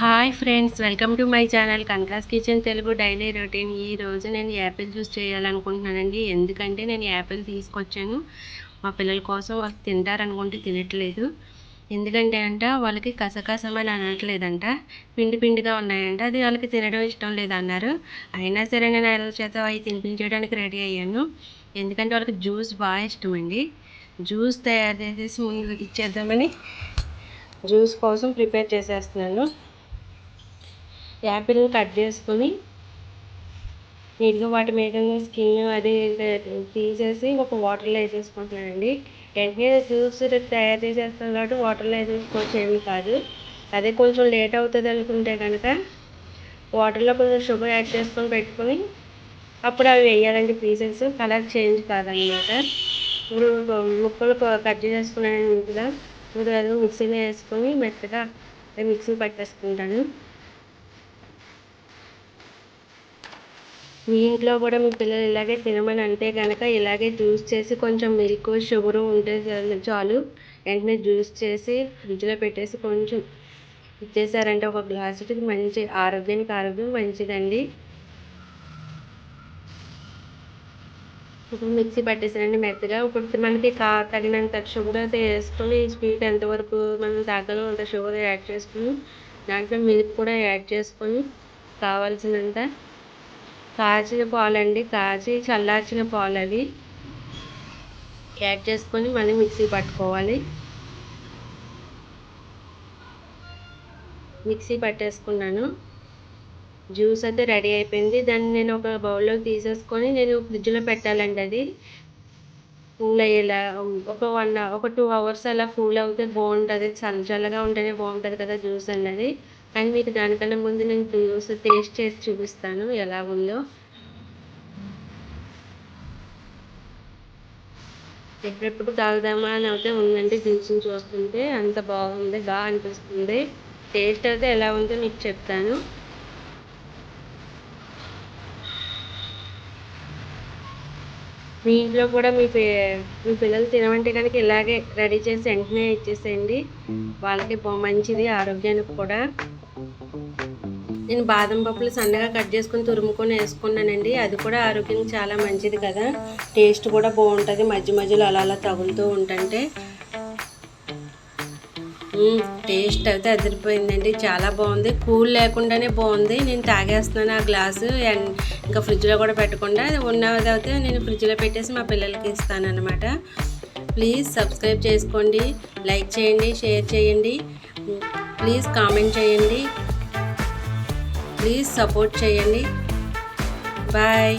Hi friends, welcome to my channel కంకాస్ kitchen Telugu daily routine. ఈరోజు నేను యాపిల్ జ్యూస్ చేయాలనుకుంటున్నానండి. ఎందుకంటే నేను యాపిల్ తీసుకొచ్చాను మా పిల్లల కోసం. వాళ్ళు తింటారనుకుంటే తినట్లేదు. ఎందుకంటే వాళ్ళకి కసకసమని అనట్లేదంట, పిండి పిండిగా ఉన్నాయంట. అది వాళ్ళకి తినడం ఇష్టం లేదన్నారు. అయినా సరే నేను వాళ్ళ చేత అవి తినిపించడానికి రెడీ అయ్యాను. ఎందుకంటే వాళ్ళకి జ్యూస్ బాగా ఇష్టమండి. జ్యూస్ తయారు చేసేసి ముందు ఇచ్చేద్దామని జ్యూస్ కోసం ప్రిపేర్ చేసేస్తున్నాను. యాపిల్ని కట్ చేసుకొని నీట్గా వాటి మీద స్కిన్ అది తీసేసి ఒక వాటర్లో వేసేసుకుంటున్నానండి. వెంటనే జ్యూస్ తయారు చేసేస్తాను కాబట్టి వాటర్లో వేసేసుకోవచ్చు, ఏమీ కాదు. అదే కొంచెం లేట్ అవుతుంది అనుకుంటే కనుక వాటర్లో కొంచెం షుగర్ యాడ్ చేసుకొని పెట్టుకొని అప్పుడు అవి వేయాలండి. పీసెస్ కలర్ చేంజ్ కాదనమాట. ఇప్పుడు ముక్కలు కట్ చేసుకున్నాను ముందుగా. ఇప్పుడు అది మిక్సీలో వేసుకొని మెత్తగా మిక్సీ పట్టేసుకుంటాను. మీ ఇంట్లో కూడా మీ పిల్లలు ఇలాగే తినమని అంటే కనుక ఇలాగే జ్యూస్ చేసి కొంచెం మిల్క్ షుగరు ఉంటే చాలు. వెంటనే జ్యూస్ చేసి ఫ్రిడ్జ్లో పెట్టేసి కొంచెం ఇచ్చేసారంటే ఒక గ్లాసుకి మంచి ఆరోగ్యం మంచిదండి. ఇప్పుడు మిక్సీ పట్టేసానండి మెత్తగా. ఇప్పుడు మనకి తగినంత షుగర్ అయితే వేసుకొని స్వీట్ ఎంతవరకు మనం తాగలో అంత షుగర్ యాడ్ చేసుకుని దాంట్లో మిల్క్ కూడా యాడ్ చేసుకొని కావాల్సినంత కాచిన పాలండి, కాచి చల్లార్చిన పాలు అవి యాడ్ చేసుకొని మళ్ళీ మిక్సీ పట్టుకోవాలి. మిక్సీ పట్టేసుకున్నాను. జ్యూస్ అయితే రెడీ అయిపోయింది. దాన్ని నేను ఒక బౌల్లో తీసేసుకొని నేను ఫ్రిడ్జ్లో పెట్టాలండి. అది కూల్ అయ్యేలా ఒక 2 hours అలా కూల్ అవుతే బాగుంటుంది. చల్లగా ఉంటేనే బాగుంటుంది కదా జ్యూస్ అన్నది. కానీ మీకు దానికన్నా ముందు నేను జ్యూస్ టేస్ట్ చేసి చూపిస్తాను ఎలా ఉందో. ఎప్పుడెప్పుడు తాగుదామా అని అయితే ఉందండి. జ్యూస్ని చూస్తుంటే అంత బాగుంది, బాగా అనిపిస్తుంది. టేస్ట్ అయితే ఎలా ఉందో మీకు చెప్తాను. మీ ఇంట్లో కూడా మీ పిల్లలు తినమంటే కనుక ఇలాగే రెడీ చేసి వెంటనే ఇచ్చేసేయండి. వాళ్ళకి మంచిది, ఆరోగ్యానికి కూడా. నేను బాదం పప్పులు సన్నగా కట్ చేసుకొని తురుముకొని వేసుకున్నానండి. అది కూడా ఆరోగ్యానికి చాలా మంచిది కదా. టేస్ట్ కూడా బాగుంటుంది. మధ్య మధ్యలో అలా అలా తగులుతూ ఉంటుంటే టేస్ట్ అయితే అదిరిపోయిందండి. చాలా బాగుంది. కూల్ లేకుండానే బాగుంది. నేను తాగేస్తున్నాను ఆ గ్లాసు. ఇంకా ఫ్రిడ్జ్లో కూడా పెట్టకుండా ఉన్నది అయితే నేను ఫ్రిడ్జ్లో పెట్టేసి మా పిల్లలకి ఇస్తాను అనమాట. ప్లీజ్ సబ్స్క్రైబ్ చేసుకోండి, లైక్ చేయండి, షేర్ చేయండి, ప్లీజ్ కామెంట్ చేయండి, ప్లీజ్ సపోర్ట్ చేయండి. బాయ్.